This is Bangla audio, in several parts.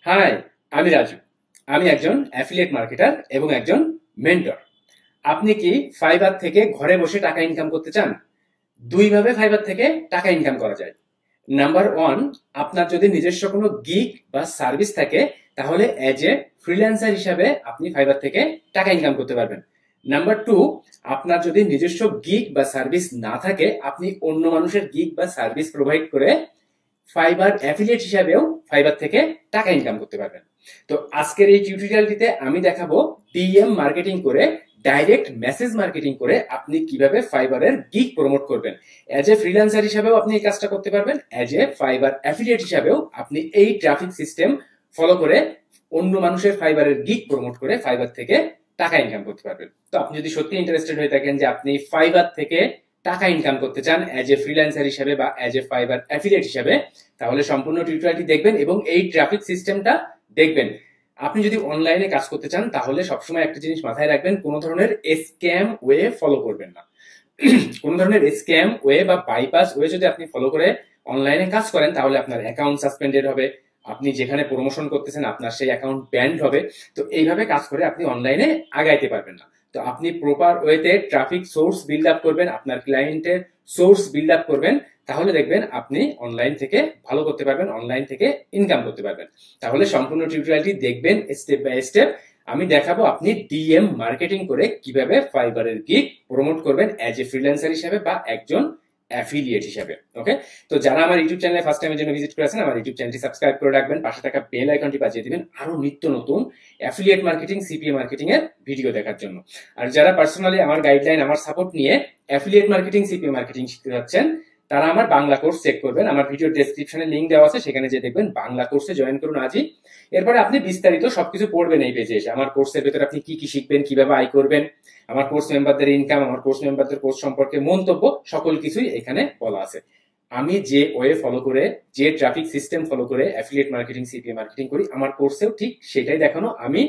হাই, আমি রাজু। আমি একজন অ্যাফিলিয়েট মার্কেটার এবং একজন মেন্টর। আপনি কি ফাইবার থেকে ঘরে বসে টাকা ইনকাম করতে চান? দুইভাবে ফাইবার থেকে টাকা ইনকাম করা যায়। নাম্বার ওয়ান, আপনার যদি নিজস্ব কোনো গিগ বা সার্ভিস থাকে তাহলে এজ এ ফ্রিল্যান্সার হিসাবে আপনি ফাইবার থেকে টাকা ইনকাম করতে পারবেন। নাম্বার টু, আপনার যদি নিজস্ব গিগ বা সার্ভিস না থাকে, আপনি অন্য মানুষের গিগ বা সার্ভিস প্রোভাইড করে ফাইবার অ্যাফিলিয়েট হিসাবেও ফাইবার থেকে টাকা ইনকাম করতে পারবেন। তো আজকের এই টিউটোরিয়ালটিতে আমি দেখাবো ডিএম মার্কেটিং করে, ডাইরেক্ট মেসেজ মার্কেটিং করে আপনি কিভাবে ফাইবারের গিগ প্রমোট করবেন। এজ এ ফ্রিল্যান্সার হিসাবেও আপনি এই কাজটা করতে পারবেন, এজ এ ফাইবার অ্যাফিলিয়েট হিসাবেও আপনি এই ট্রাফিক সিস্টেম ফলো করে অন্য মানুষের ফাইবারের গিগ প্রমোট করে ফাইবার থেকে টাকা ইনকাম করতে পারবেন। তো আপনি যদি সত্যি ইন্টারেস্টেড হয়ে থাকেন যে আপনি ফাইবার থেকে টাকা ইনকাম করতে চান এজ এ ফ্রিল্যান্সার হিসেবে বা এজ এ ফাইবার অ্যাফিলিয়েট হিসেবে, তাহলে সম্পূর্ণ টিউটোরিয়ালটি দেখবেন এবং এই ট্রাফিক সিস্টেমটা দেখবেন। আপনি যদি অনলাইনে কাজ করতে চান তাহলে সবসময় একটা জিনিস মাথায় রাখবেন, কোনো ধরনের স্ক্যাম ওয়ে ফলো করবেন না। কোনো ধরনের স্ক্যাম ওয়ে বা বাইপাস ওয়ে যদি আপনি ফলো করে অনলাইনে কাজ করেন তাহলে আপনার অ্যাকাউন্ট সাসপেন্ডেড হবে, আপনি যেখানে প্রমোশন করতেছেন আপনার সেই অ্যাকাউন্ট ব্যান্ড হবে। তো এইভাবে কাজ করে আপনি অনলাইনে আগাইতে পারবেন না। তো আপনি প্রপার ওয়েতে ট্রাফিক সোর্স বিল্ড আপ করবেন, আপনার ক্লায়েন্টের সোর্স বিল্ড আপ করবেন, তাহলে দেখবেন আপনি অনলাইন থেকে ভালো করতে পারবেন, অনলাইন থেকে ইনকাম করতে পারবেন। তাহলে সম্পূর্ণ টিউটোরিয়ালটি দেখবেন স্টেপ বাই স্টেপ। আমি দেখাবো আপনি ডিএম মার্কেটিং করে কিভাবে ফাইবারের গিগ প্রমোট করবেন এজ এ ফ্রিল্যান্সার হিসেবে বা একজন অ্যাফিলিয়েট হিসেবে। ওকে, তো যারা আমার ইউটিউব চ্যানেলে ফার্স্ট টাইমের জন্য ভিজিট করেছেন, আমার ইউটিউব চ্যানেলটি সাবস্ক্রাইব করে রাখবেন, পাশে থাকা বেল আইকনটি বাজিয়ে দিবেন আরো নিত্য নতুন অ্যাফিলিয়েট মার্কেটিং, সিপিএ মার্কেটিং এর ভিডিও দেখার জন্য। আর যারা পার্সোনালি আমার গাইডলাইন, আমার সাপোর্ট নিয়ে অ্যাফিলিয়েট মার্কেটিং, সিপিএ মার্কেটিং শিখতে যাচ্ছেন, তারা আমার বাংলা কোর্স চেক করবেন। আমার ভিডিও ডেসক্রিপশনে লিংক দেওয়া আছে, সেখানে যে দেখবেন বাংলা কোর্সে জয়েন করুন আজই। এরপরে আপনি বিস্তারিত সবকিছু পড়বেন এই পেজে এসে। আমার কোর্সের ভেতরে আপনি কি কি শিখবেন, কিভাবে আয় করবেন, আমার কোর্স মেম্বারদের ইনকাম, আমার কোর্স মেম্বারদের কোর্স সম্পর্কে মন্তব্য, সকল কিছুই এখানে বলা আছে। আমি যে ওয়ে ফলো করে, যে ট্রাফিক সিস্টেম ফলো করে অ্যাফিলিয়েট মার্কেটিং, সিপিএ মার্কেটিং করি, আমার কোর্সেও ঠিক সেটাই দেখানো। আমি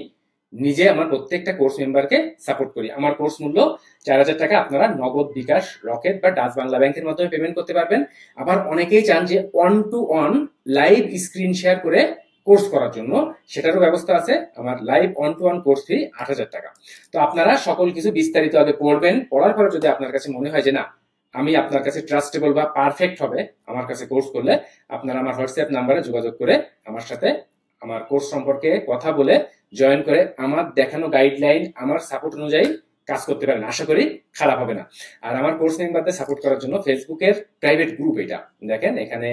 নিজে আমার প্রত্যেকটা কোর্স মেম্বারকে সাপোর্ট করি। আমার কোর্স মূল্য 4,000 টাকা। আপনারা নগদ, বিকাশ, রকেট বা ডাচ বাংলা ব্যাংকের মাধ্যমে পেমেন্ট করতে পারবেন। আবার অনেকেই চান যে one to one live screen share করে কোর্স করার জন্য, সেটারও ব্যবস্থা আছে। আমার live one to one course fee 8,000 টাকা। তো আপনারা সকল কিছু বিস্তারিত আগে পড়বেন। পড়ার পরে যদি আপনার কাছে মনে হয় যে না, আমি আপনার কাছে ট্রাস্টেবল বা পারফেক্ট হবে আমার কাছে কোর্স করলে, আপনারা আমার হোয়াটসঅ্যাপ নাম্বারে যোগাযোগ করে আমার সাথে আমার কোর্স সম্পর্কে কথা বলে জয়েন করে আমার দেখানো গাইডলাইন, আমার সাপোর্ট অনুযায়ী কাজ করতে পারেন। আশা করি খারাপ হবে না। আর আমার কোর্স মেম্বারদের সাপোর্ট করার জন্য ফেসবুকের প্রাইভেট গ্রুপ, এটা দেখেন এখানে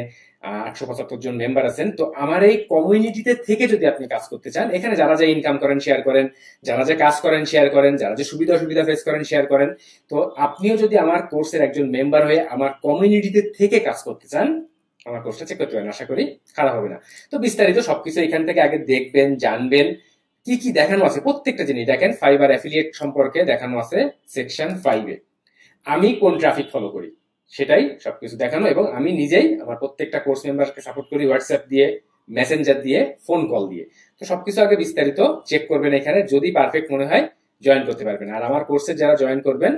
875 জন মেম্বার আছেন। তো আমার এই কমিউনিটিতে থেকে যদি আপনি কাজ করতে চান, এখানে যারা যে ইনকাম করেন শেয়ার করেন, যারা যে কাজ করেন শেয়ার করেন, যারা যে সুবিধা অসুবিধা ফেস করেন শেয়ার করেন। তো আপনিও যদি আমার কোর্সের একজন মেম্বার হয়ে আমার কমিউনিটিতে থেকে কাজ করতে চান, আমার কোর্সটা চেক করতে পারেন। আশা করি খারাপ হবে না। তো বিস্তারিত সবকিছু এখান থেকে আগে দেখবেন, জানবেন কি কি দেখানো আছে। প্রত্যেকটা জিনিস দেখেন ফাইবার অ্যাফিলিয়েট সম্পর্কে দেখানো আছে সেকশন 5-এ। আমি কোন ট্রাফিক ফলো করি সেটাই সবকিছু দেখানো, এবং আমি নিজেই আমার প্রত্যেকটা কোর্স মেম্বারকে সাপোর্ট করি হোয়াটসঅ্যাপ দিয়ে, মেসেঞ্জার দিয়ে, ফোন কল দিয়ে। তো সবকিছু আগে বিস্তারিত চেক করবেন এখানে, যদি পারফেক্ট মনে হয় জয়েন করতে পারবেন। আর আমার কোর্সে যারা জয়েন করবেন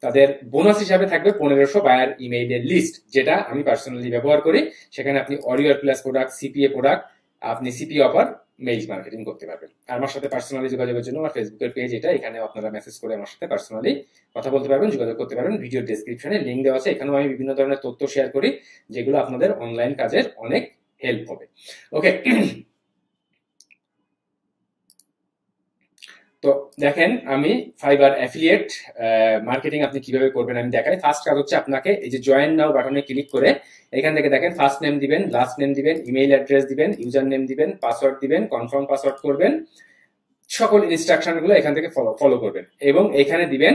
তাদের বোনাস হিসাবে থাকবে 1500 বায়ার ইমেইলের লিস্ট, যেটা আমি পার্সোনালি ব্যবহার করি। সেখানে আপনি অরিওর প্লাস প্রোডাক্ট, সিপিএ প্রোডাক্ট, আপনি সিপি অফার, মেইল মার্কেটিং করতে পারবেন। আর আমার সাথে পার্সোনালি যোগাযোগের জন্য আমার ফেসবুকের পেজ এটা, এখানে আপনারা মেসেজ করে আমার সাথে পার্সোনালি কথা বলতে পারবেন, যোগাযোগ করতে পারবেন। ভিডিও ডেসক্রিপশনে লিংক দেওয়া আছে, এখানেও আমি বিভিন্ন ধরনের তথ্য শেয়ার করি যেগুলো আপনাদের অনলাইন কাজের অনেক হেল্প হবে। ওকে, তো দেখেন আমি ফাইবার অ্যাফিলিয়েট মার্কেটিং আপনি কিভাবে করবেন আমি দেখাই। ফার্স্ট কাজ হচ্ছে আপনাকে এই যে জয়েন নাও বাটনে ক্লিক করে এখান থেকে দেখেন ফার্স্ট নেম দিবেন, লাস্ট নেম দিবেন, ইমেইল অ্যাড্রেস দিবেন, ইউজার নেম দিবেন, পাসওয়ার্ড দিবেন, কনফার্ম পাসওয়ার্ড করবেন। সকল ইনস্ট্রাকশন গুলো এখান থেকে ফলো করবেন এবং এখানে দিবেন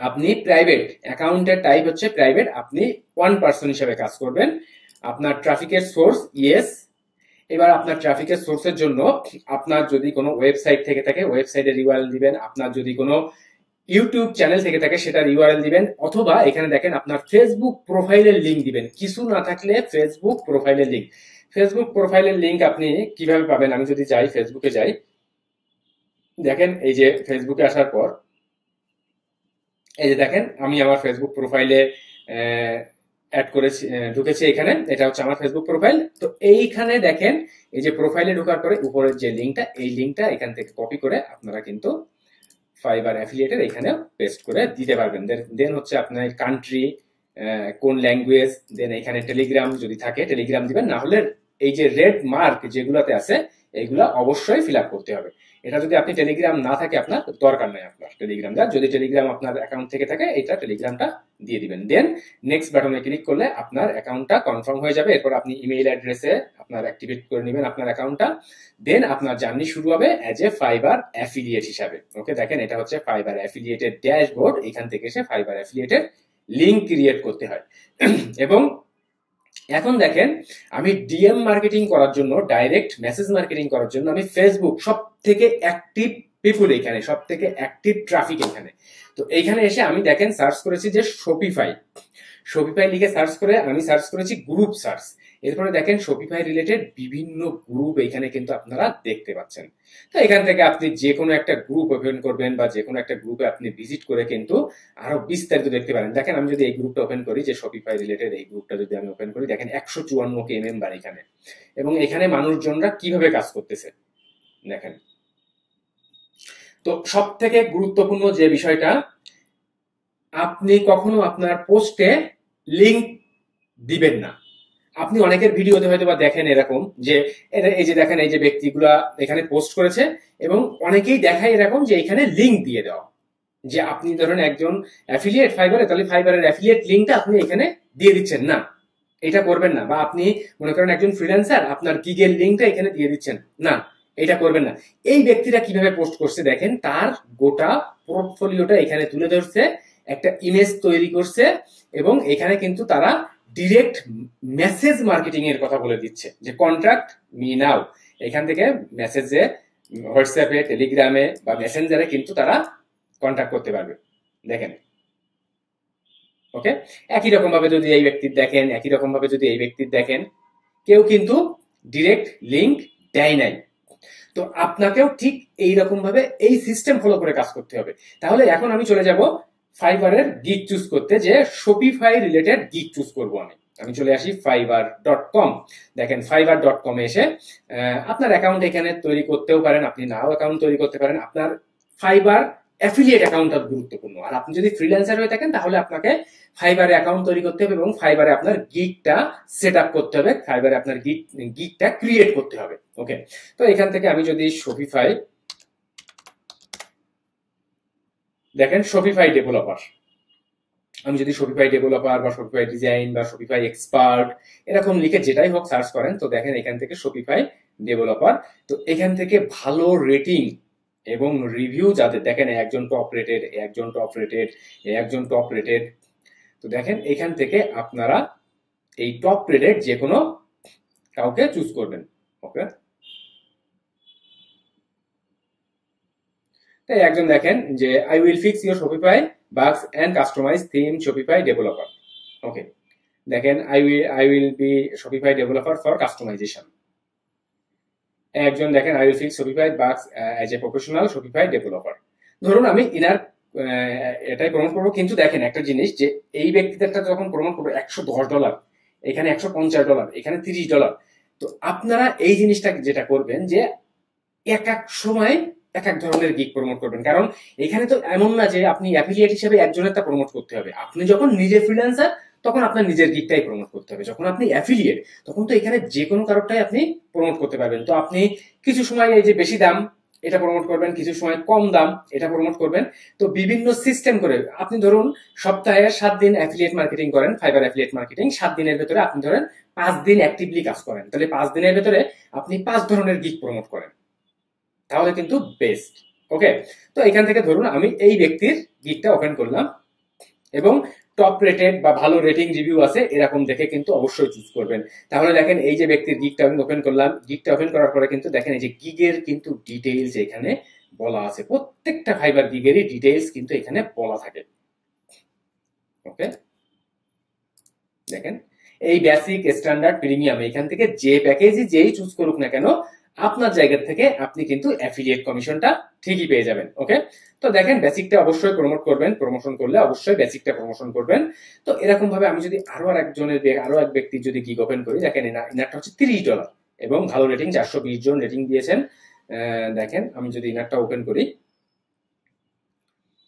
আপনি প্রাইভেট, অ্যাকাউন্টের টাইপ হচ্ছে প্রাইভেট, আপনি ওয়ান পার্সন হিসেবে কাজ করবেন। আপনার ট্রাফিকের সোর্স ইয়েস। এবার আপনার ট্রাফিকের সোর্সের জন্য আপনার যদি কোনো ওয়েবসাইট থেকে থাকে ওয়েবসাইটের ইউআরএল দিবেন, আপনার যদি কোনো ইউটিউব চ্যানেল থেকে থাকে সেটার ইউআরএল দিবেন, অথবা এখানে দেখেন আপনার ফেসবুক প্রোফাইলের লিংক দিবেন। কিছু না থাকলে ফেসবুক প্রোফাইলের লিংক। ফেসবুক প্রোফাইলের লিংক আপনি কিভাবে পাবেন? আমি যদি যাই ফেসবুকে যাই, দেখেন এই যে ফেসবুকে আসার পর এই যে দেখেন আমি আমার ফেসবুক প্রোফাইলে অ্যাড করেছি, ঢুকেছি এখানে। এটা হচ্ছে আমার ফেসবুক প্রোফাইল। তো এইখানে দেখেন এই যে প্রোফাইলে ঢোকার পরে উপরের যে লিঙ্কটা, এই লিঙ্কটা এখান থেকে কপি করে আপনারা কিন্তু ফাইবার অ্যাফিলিয়েটের এখানে পেস্ট করে দিতে পারবেন। দেন হচ্ছে আপনার কান্ট্রি, কোন ল্যাঙ্গুয়েজ, দেন এখানে টেলিগ্রাম যদি থাকে টেলিগ্রাম দিবেন, না হলে এই যে রেড মার্ক যেগুলোতে আছে এইগুলা অবশ্যই ফিল আপ করতে হবে। এটা যদি আপনি টেলিগ্রাম না থাকে আপনার দরকার নাই আপনার টেলিগ্রাম দেওয়ার। যদি টেলিগ্রাম আপনার অ্যাকাউন্ট থেকে থাকে এটা টেলিগ্রামটা দিয়ে দিবেন। দেন নেক্সট বাটনে ক্লিক করলে আপনার অ্যাকাউন্টটা কনফার্ম হয়ে যাবে। এরপর আপনি ইমেইল অ্যাড্রেসে আপনার অ্যাক্টিভেট করে নেবেন আপনার অ্যাকাউন্টটা। দেন আপনার জার্নি শুরু হবে অ্যাজ এ ফাইবার অ্যাফিলিয়েট হিসাবে। ওকে, দেখেন এটা হচ্ছে ফাইবার অ্যাফিলিয়েটের ড্যাশবোর্ড। এখান থেকে এসে ফাইবার অ্যাফিলিয়েটের লিঙ্ক ক্রিয়েট করতে হয়। এবং এখন দেখেন আমি ডিএম মার্কেটিং করার জন্য, ডাইরেক্ট মেসেজ মার্কেটিং করার জন্য আমি ফেসবুক সব থেকে অ্যাক্টিভ পিপুল এখানে, সব থেকে অ্যাক্টিভ ট্রাফিক এখানে। তো এইখানে এসে আমি দেখেন সার্চ করেছি যে শপিফাই, শপিফাই লিখে সার্চ করে আমি সার্চ করেছি গ্রুপ সার্চ। এরপরে দেখেন শপিফাই রিলেটেড বিভিন্ন গ্রুপ এখানে কিন্তু আপনারা দেখতে পাচ্ছেন। তো এখান থেকে আপনি যে কোনো একটা গ্রুপ ওপেন করবেন বা যে কোনো একটা গ্রুপে আপনি ভিজিট করে কিন্তু আরো বিস্তারিত দেখতে পারেন। দেখেন আমি যদি এই গ্রুপটা ওপেন করি, যে শপিফাই রিলেটেড এই গ্রুপটা যদি আমি ওপেন করি, দেখেন 154K মেম্বার এখানে, এবং এখানে মানুষজনরা কিভাবে কাজ করতেছে দেখেন। তো সব থেকে গুরুত্বপূর্ণ যে বিষয়টা, আপনি কখনো আপনার পোস্টে লিংক দিবেন না। আপনি অনেকের ভিডিওতে হয়তো বা দেখেন এরকম যে এই যে দেখেন এই যে ব্যক্তিগুলা এখানে পোস্ট করেছে এবং অনেকেই দেখায় এরকম যে এখানে লিংক দিয়ে দেওয়া, যে আপনি ধরেন একজন অ্যাফিলিয়েট ফাইবারে, তাহলে ফাইবারের অ্যাফিলিয়েট লিংকটা আপনি এখানে দিয়ে দিচ্ছেন না, এটা করবেন না। বা আপনি মনে করেন একজন ফ্রিল্যান্সার, আপনার গিগের লিংকটা এখানে দিয়ে দিচ্ছেন না, এটা করবেন না। এই ব্যক্তিরা কিভাবে পোস্ট করছে দেখেন, তার গোটা পোর্টফোলিওটা এখানে তুলে ধরছে, একটা ইমেজ তৈরি করছে, এবং এখানে কিন্তু তারা ডিরেক্ট মেসেজ মার্কেটিং এর কথা বলে দিচ্ছে যে কন্ট্রাক্ট মি নাও। এখান থেকে মেসেজে, হোয়াটসঅ্যাপে, টেলিগ্রামে বা মেসেঞ্জারে কিন্তু তারা কন্ট্যাক্ট করতে পারবে। দেখেন ওকে, একই রকম ভাবে যদি এই ব্যক্তির দেখেন, একই রকম ভাবে যদি এই ব্যক্তির দেখেন, কেউ কিন্তু ডিরেক্ট লিংক দেয় নাই। তো আপনাকেও ঠিক এইরকম ভাবে এই সিস্টেম ফলো করে কাজ করতে হবে। তাহলে এখন আমি চলে যাব ফাইবারের গিগ চুজ করতে, যে শপিফাই রিলেটেড গিগ চুজ করব আমি চলে আসি fiverr.com। দেখেন fiverr.com এসে আপনার অ্যাকাউন্ট এখানে তৈরি করতেও পারেন, আপনি নাও অ্যাকাউন্ট তৈরি করতে পারেন। আপনার ফাইবার অ্যাফিলিয়েট অ্যাকাউন্টটা গুরুত্বপূর্ণ। আর আপনি যদি ফ্রিল্যান্সার হয়ে থাকেন তাহলে আপনাকে ফাইবারে অ্যাকাউন্ট তৈরি করতে হবে এবং ফাইবারে আপনার গিগটা সেট আপ করতে হবে, ফাইবারে আপনার গিগটা ক্রিয়েট করতে হবে। ওকে, তো এখান থেকে আমি যদি শপিফাই, দেখেন শপিফাই ডেভেলপার, আমি যদি শপিফাই ডেভেলপার বা শপিফাই ডিজাইন বা শপিফাই এক্সপার্ট এরকম লিখে যেটাই হোক সার্চ করেন, তো দেখেন এখান থেকে শপিফাই ডেভেলপার। তো এখান থেকে ভালো রেটিং এবং রিভিউ যাদের, দেখেন একজন টপ রেটেড, একজন টপ রেটেড, একজন টপ রেটেড। তো দেখেন এখান থেকে আপনারা এই টপ রেটেড যে কোনো কাউকে চুজ করবেন। ওকে, তাই একজন দেখেন যে I will fix your Shopify bugs and customise theme Shopify developer. Okay, দেখেন I will be Shopify developer for customisation. একজন দেখেন I will fix Shopify bugs as a professional Shopify developer. ধরুন আমি ইনার এটাই প্রমোট করবো, কিন্তু দেখেন একটা জিনিস, যে এই ব্যক্তিদেরটা যখন প্রমোট করবো $110, এখানে $150, এখানে $30। তো আপনারা এই জিনিসটা যেটা করবেন, যে এক এক সময় এক এক ধরনের গিগ প্রমোট করবেন। কারণ এখানে তো এমন না যে আপনি অ্যাফিলিয়েট হিসেবে একজনের তা প্রমোট করতে হবে। আপনি যখন নিজে ফ্রিল্যান্সার তখন আপনার নিজের গিগটাই প্রমোট করতে হবে। যখন আপনি অ্যাফিলিয়েট তখন তো এখানে যে কোনো কারোরটাই আপনি প্রমোট করতে পারবেন। তো আপনি কিছু সময় এই যে বেশি দাম এটা প্রমোট করবেন, কিছু সময় কম দাম এটা প্রমোট করবেন। তো বিভিন্ন সিস্টেম করে আপনি ধরুন সপ্তাহে 7 দিন অ্যাফিলিয়েট মার্কেটিং করেন, ফাইবার অ্যাফিলিয়েট মার্কেটিং 7 দিনের ভেতরে আপনি ধরেন 5 দিন অ্যাক্টিভলি কাজ করেন, তাহলে 5 দিনের ভেতরে আপনি 5 ধরনের গিগ প্রমোট করেন, তাহলে কিন্তু বেস্ট। ওকে, তো এখান থেকে ধরুন আমি এই ব্যক্তির গিগটা ওপেন করলাম এবং টপ রেটেড বা ভালো রেটিং রিভিউ আছে এরকম দেখে কিন্তু অবশ্যই চুজ করবেন। তাহলে দেখেন এই যে ব্যক্তির গিগটা আমি ওপেন করলাম, গিগটা ওপেন করার পরে কিন্তু দেখেন এই যে গিগের কিন্তু ডিটেইলস এখানে বলা আছে, প্রত্যেকটা ফাইবার গিগেরই ডিটেইলস কিন্তু এখানে বলা থাকে। ওকে, দেখেন এই বেসিক, স্ট্যান্ডার্ড, প্রিমিয়াম, এখান থেকে যে প্যাকেজই যেই চুজ করুক না কেন আপনার জায়গা থেকে আপনি কিন্তু অ্যাফিলিয়েট কমিশনটা ঠিকই পেয়ে যাবেন। ওকে, তো দেখেন বেসিকটা অবশ্যই প্রমোট করবেন, প্রমোশন করলে অবশ্যই বেসিকটা প্রমোশন করবেন। তো এরকম ভাবে আমি যদি আরো এক ব্যক্তির যদি গিগ ওপেন করি, দেখেন ইনারটা হচ্ছে $30 এবং ভালো রেটিং, 420 জন রেটিং দিয়েছেন। দেখেন আমি যদি ইনারটা ওপেন করি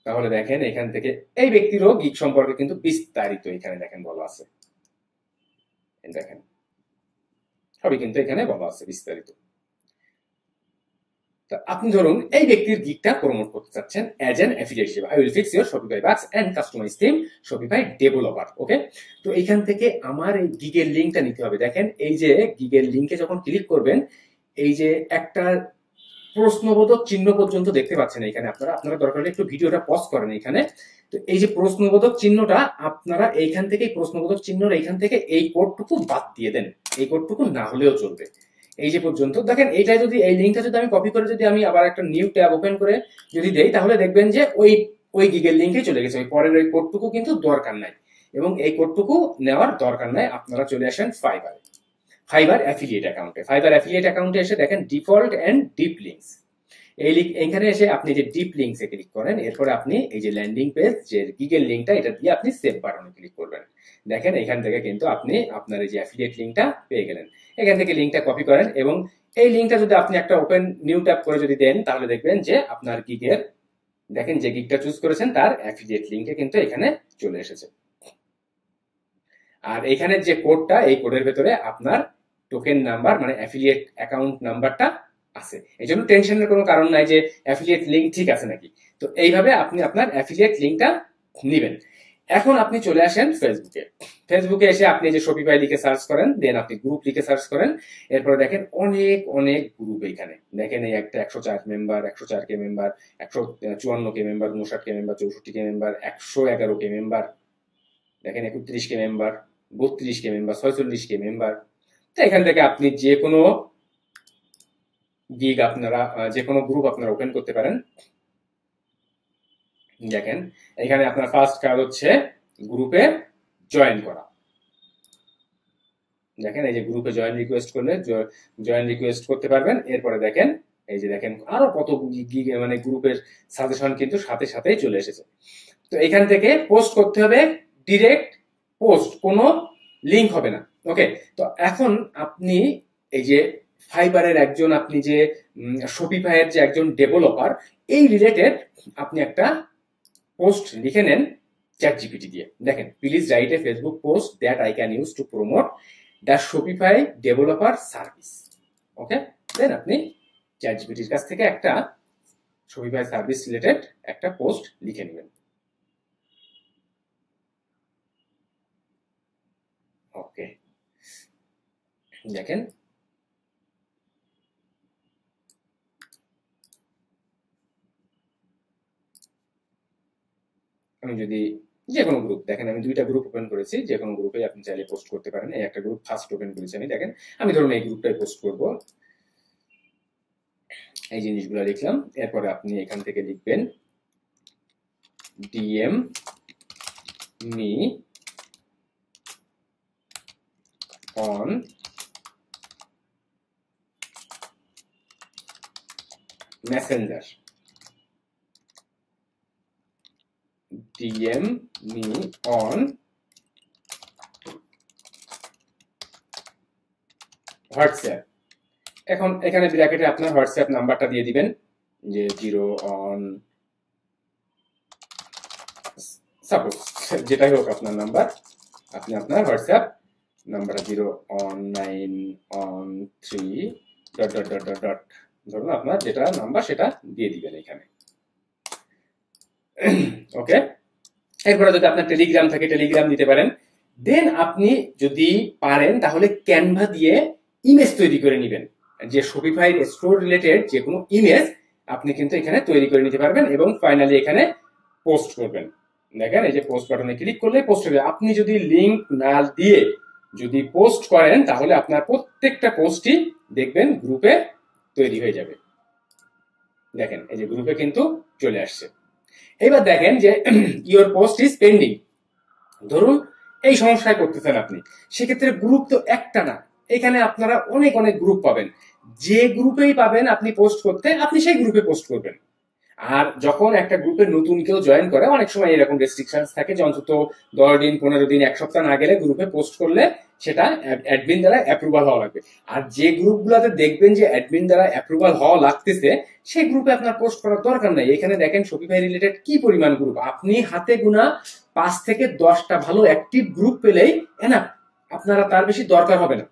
তাহলে দেখেন এখান থেকে এই ব্যক্তিরও গিগ সম্পর্কে কিন্তু বিস্তারিত এখানে দেখেন বলা আছে। দেখেন সবই কিন্তু এখানে বলা আছে বিস্তারিত। আপনি ধরুন এই ব্যক্তির গিগটা প্রমোট করতে চাচ্ছেন অ্যাজ এন অ্যাফিলিয়েট হিসেবে। I will fix your Shopify bugs and customise theme Shopify developer. Okay, তো এখান থেকে আমার এই গিগের লিঙ্কটা নিতে হবে। দেখেন এই যে গিগের লিঙ্কে যখন ক্লিক করবেন, এই যে একটা প্রশ্নবোধক চিহ্ন পর্যন্ত দেখতে পাচ্ছেন এখানে। আপনারা দরকার হলে একটু ভিডিওটা পজ করেন এখানে। তো এই যে প্রশ্নবোধক চিহ্নটা, আপনারা এইখান থেকে প্রশ্নবোধক চিহ্নর এইখান থেকে এই কোডটুকু বাদ দিয়ে দেন, এই কোডটুকু না হলেও চলবে। এই যে পর্যন্ত দেখেন, এইটা যদি এই লিঙ্কটা যদি আমি কপি করে যদি আমি আবার একটা নিউ ট্যাব ওপেন করে যদি দেই, তাহলে দেখবেন যে ওই গিগের লিঙ্কে চলে গেছে। ওই পরের ওই কোডটুকু কিন্তু দরকার নাই, এবং এই কোডটুকু নেওয়ার দরকার নাই। আপনারা চলে আসেন ফাইবার অ্যাফিলিয়েট অ্যাকাউন্টে। ফাইবার অ্যাফিলিয়েট অ্যাকাউন্টে এসে দেখেন ডিফল্ট এন্ড ডিপ লিঙ্কস, এইখানে এসে আপনি যে ডিপ লিঙ্কসে ক্লিক করেন, এরপরে আপনি এই যে ল্যান্ডিং পেজ যে গিগের লিঙ্কটা, এটা দিয়ে আপনি সেভ বাটনে ক্লিক করবেন। দেখেন এখান থেকে কিন্তু আপনি আপনার এই যে অ্যাফিলিয়েট লিঙ্কটা পেয়ে গেলেন। এখান থেকে লিঙ্কটা কপি করেন এবং এই লিঙ্কটা যদি আপনি একটা ওপেন নিউ ট্যাব করে যদি দেন, তাহলে দেখবেন যে আপনার গিগের, দেখেন যে গিগটা চুজ করেছেন তার অ্যাফিলিয়েট লিঙ্কে কিন্তু এখানে চলে এসেছে। আর এখানে যে কোডটা, এই কোডের ভেতরে আপনার টোকেন নাম্বার মানে অ্যাফিলিয়েট অ্যাকাউন্ট নাম্বারটা আছে। এই জন্য টেনশনের কোনো কারণ নাই যে অ্যাফিলিয়েট লিঙ্ক ঠিক আছে নাকি। তো এইভাবে আপনি আপনার অ্যাফিলিয়েট লিঙ্কটা নেবেন। এখন আপনি চলে আসেন ফেসবুকে এসে আপনি যে শপিফাই লিখে সার্চ করেন, দেন আপনি গ্রুপ লিখে সার্চ করেন। এরপরে দেখেন অনেক গ্রুপ এখানে দেখেন, এই একটা 104 member, 104K member, 154K member, 59K member, 64K member, 111K member, দেখেন 31K member, 32K member, 46K member. তো এখান থেকে আপনি যে কোনো গিগ আপনারা যে কোনো গ্রুপ আপনারা ওপেন করতে পারেন। দেখেন এখানে আপনার ফার্স্ট কাজ হচ্ছে গ্রুপে জয়েন করা। দেখেন এই যে গ্রুপে জয়েন রিকোয়েস্ট করলে জয়েন রিকোয়েস্ট করতে পারবেন। এরপরে দেখেন এই যে দেখেন আরো কত গিগ মানে গ্রুপের সাজেশন কিন্তু সাথে সাথেই চলে এসেছে। তো এখান থেকে পোস্ট করতে হবে, ডিরেক্ট পোস্ট, কোনো লিংক হবে না। ওকে, তো এখন আপনি এই যে ফাইবারের একজন, আপনি যে শপিফাইয়ের যে একজন ডেভেলপার, এই রিলেটেড আপনি একটা পোস্ট লিখে নেন চ্যাটজিপিটি দিয়ে। দেখেন, please write a Facebook post that I can use to promote the Shopify developer service. Okay, then আপনি চ্যাটজিপিটির কাছ থেকে একটা শপিফাই সার্ভিস রিলেটেড একটা পোস্ট লিখে নেবেন। ওকে, দেখেন আমি যদি যে কোনো গ্রুপ, দেখেন আমি দুইটা গ্রুপ ওপেন করেছি, যে কোনো গ্রুপে আপনি চাইলে পোস্ট করতে পারেন। এই একটা গ্রুপ ফার্স্ট ওপেন করেছি আমি, দেখেন আমি ধরুন এই গ্রুপটাই পোস্ট করব, এই জিনিসগুলো লিখলাম। এরপরে আপনি এখান থেকে লিখবেন DM me on Messenger, DM me on WhatsApp. এখন এখানে ব্র্যাকেটে আপনার হোয়াটসঅ্যাপ নাম্বারটা দিয়ে দিবেন, যে 0 অন সাপোজ যেটাই হোক আপনার নাম্বার, আপনি আপনার হোয়াটসঅ্যাপ নাম্বারটা 0 on 9 on 3 dot dot dot dot dot, ধরুন আপনার যেটা নাম্বার সেটা দিয়ে দিবেন এখানে। ওকে, এরপরে যদি আপনার টেলিগ্রাম থাকে টেলিগ্রাম দিতে পারেন। দেন আপনি যদি পারেন তাহলে ক্যানভা দিয়ে ইমেজ তৈরি করে নেবেন, যে শপিফাই স্টোর রিলেটেড যে কোনো ইমেজ আপনি কিন্তু এখানে তৈরি করে নিতে পারবেন এবং ফাইনালি এখানে পোস্ট করবেন। দেখেন এই যে পোস্ট বাটনে ক্লিক করলে পোস্ট হবে। আপনি যদি লিংক না দিয়ে যদি পোস্ট করেন, তাহলে আপনার প্রত্যেকটা পোস্টই দেখবেন গ্রুপে তৈরি হয়ে যাবে। দেখেন এই যে গ্রুপে কিন্তু চলে আসছে। এবার দেখেন যে ইওর পোস্ট ইজ পেন্ডিং, ধরুন এই সমস্যায় করতেছেন আপনি, সেক্ষেত্রে গ্রুপ তো একটা না, এখানে আপনারা অনেক গ্রুপ পাবেন। যে গ্রুপেই পাবেন আপনি পোস্ট করতে, আপনি সেই গ্রুপে পোস্ট করবেন। আর যখন একটা গ্রুপে নতুন কেউ জয়েন করে, অনেক সময় এরকম রেস্ট্রিকশনস থাকে যে অন্তত 10 দিন 15 দিন 1 সপ্তাহ না গেলে গ্রুপে পোস্ট করলে সেটা অ্যাডমিন দ্বারা অ্যাপ্রুভাল হওয়া লাগবে। আর যে গ্রুপগুলোতে দেখবেন যে অ্যাডমিন দ্বারা অ্যাপ্রুভাল হওয়া লাগতেছে, সেই গ্রুপে আপনার পোস্ট করার দরকার নাই। এখানে দেখেন শপিফাই রিলেটেড কি পরিমাণ গ্রুপ, আপনি হাতে গোনা 5 থেকে 10টা ভালো অ্যাক্টিভ গ্রুপ পেলেই এনাফ, আপনারা তার বেশি দরকার হবে না।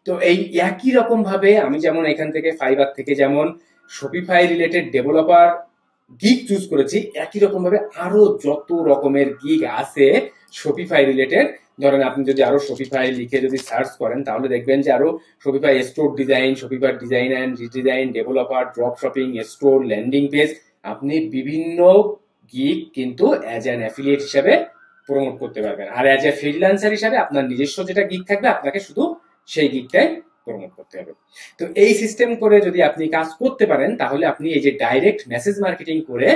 তো এই একই রকম ভাবে আমি যেমন এখান থেকে ফাইবার থেকে যেমন Shopify related developer gig choose করেছি, একই রকম ভাবে আরো যত রকমের গিগ আছে শপিফাই রিলেটেড, ধরেন আপনি যদি আরো শপিফাই লিখে যদি সার্চ করেন তাহলে দেখবেন যে আরো Shopify store design, Shopify design and redesign, developer, drop shipping, store, landing page, আপনি বিভিন্ন গিগ কিন্তু অ্যাজ অ্যান অ্যাফিলিয়েট হিসাবে প্রমোট করতে পারবেন। আর অ্যাজ এ ফ্রিল্যান্সার হিসাবে আপনার নিজস্ব যেটা গিগ থাকবে, আপনাকে শুধু সেই গিগটাই প্রমোট করতে হবে। তো এই সিস্টেম করে যদি আপনি কাজ করতে পারেন তাহলে আপনি এই যে ডাইরেক্ট মেসেজ মার্কেটিং করে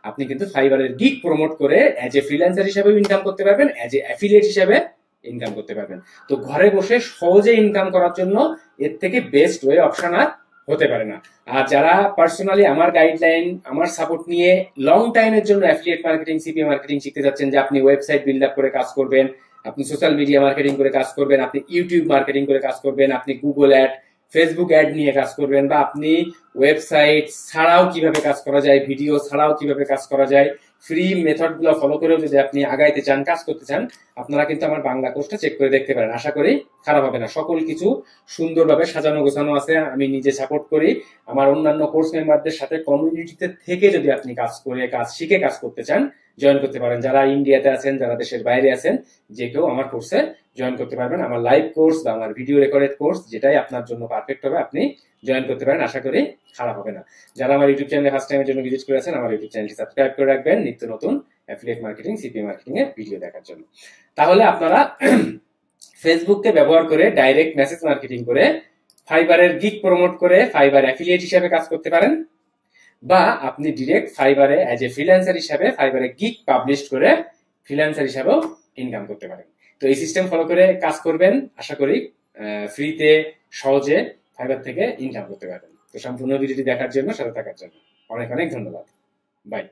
আপনি কিন্তু ফাইবারের গিগ প্রমোট করে অ্যাজ এ ফ্রিল্যান্সার হিসেবে ইনকাম করতে পারবেন, অ্যাজ এ অ্যাফিলিয়েট হিসেবে ইনকাম করতে পারবেন। তো ঘরে বসে সহজে ইনকাম করার জন্য এর থেকে বেস্ট ওয়ে অপশন আর হতে পারে না। আর যারা পার্সোনালি আমার গাইডলাইন, আমার সাপোর্ট নিয়ে লং টাইমের জন্য অ্যাফিলিয়েট মার্কেটিং, সিপি মার্কেটিং শিখতে যাচ্ছেন, যে আপনি ওয়েবসাইট বিল্ড আপ করে কাজ করবেন, আপনি সোশ্যাল মিডিয়া মার্কেটিং করে কাজ করবেন, আপনি ইউটিউব মার্কেটিং করে কাজ করবেন, আপনি গুগল অ্যাড, ফেসবুক অ্যাড নিয়ে কাজ করবেন, বা আপনি ওয়েবসাইট ছাড়াও কিভাবে কাজ করা যায়, ভিডিও ছাড়াও কিভাবে কাজ করা যায়, ফ্রি মেথড গুলো ফলো করেও যদি আপনি আগাইতে চান, কাজ করতে চান, আপনারা কিন্তু আমার বাংলা কোর্সটা চেক করে দেখতে পারেন। আশা করি খারাপ হবে না, সকল কিছু সুন্দরভাবে সাজানো গোছানো আছে। আমি নিজে সাপোর্ট করি, আমার অন্যান্য কোর্স মেম্বারদের সাথে কমিউনিটিতে থেকে যদি আপনি কাজ করে, কাজ শিখে কাজ করতে চান, জয়েন করতে পারেন। যারা ইন্ডিয়াতে আছেন, যারা দেশের বাইরে আছেন, যে কেউ আমার কোর্সে জয়েন করতে পারবেন। আমার লাইভ কোর্স বা আমার ভিডিও রেকর্ডেড কোর্স, যেটাই আপনার জন্য পারফেক্ট হবে, আপনি জয়েন করতে পারেন। আশা করি খারাপ হবে না। যারা আমার ইউটিউব চ্যানেলে ফার্স্ট টাইমের জন্য ভিজিট করেছেন, আমার ইউটিউব চ্যানেলটি সাবস্ক্রাইব করে রাখবেন নিত্য নতুন অ্যাফিলিয়েট মার্কেটিং, সিপি মার্কেটিং এর ভিডিও দেখার জন্য। তাহলে আপনারা ফেসবুককে ব্যবহার করে ডাইরেক্ট মেসেজ মার্কেটিং করে ফাইবারের গিগ প্রমোট করে ফাইবার অ্যাফিলিয়েট হিসেবে কাজ করতে পারেন, বা আপনি ডিরেক্ট ফাইবারে অ্যাজ এ ফ্রিল্যান্সার হিসাবে ফাইবারে গিগ পাবলিশ করে ফ্রিল্যান্সার হিসাবেও ইনকাম করতে পারেন। তো এই সিস্টেম ফলো করে কাজ করবেন, আশা করি ফ্রিতে সহজে ফাইবার থেকে ইনকাম করতে পারবেন। তো সম্পূর্ণ ভিডিওটি দেখার জন্য, সাথে থাকার জন্য অনেক অনেক ধন্যবাদ। বাই।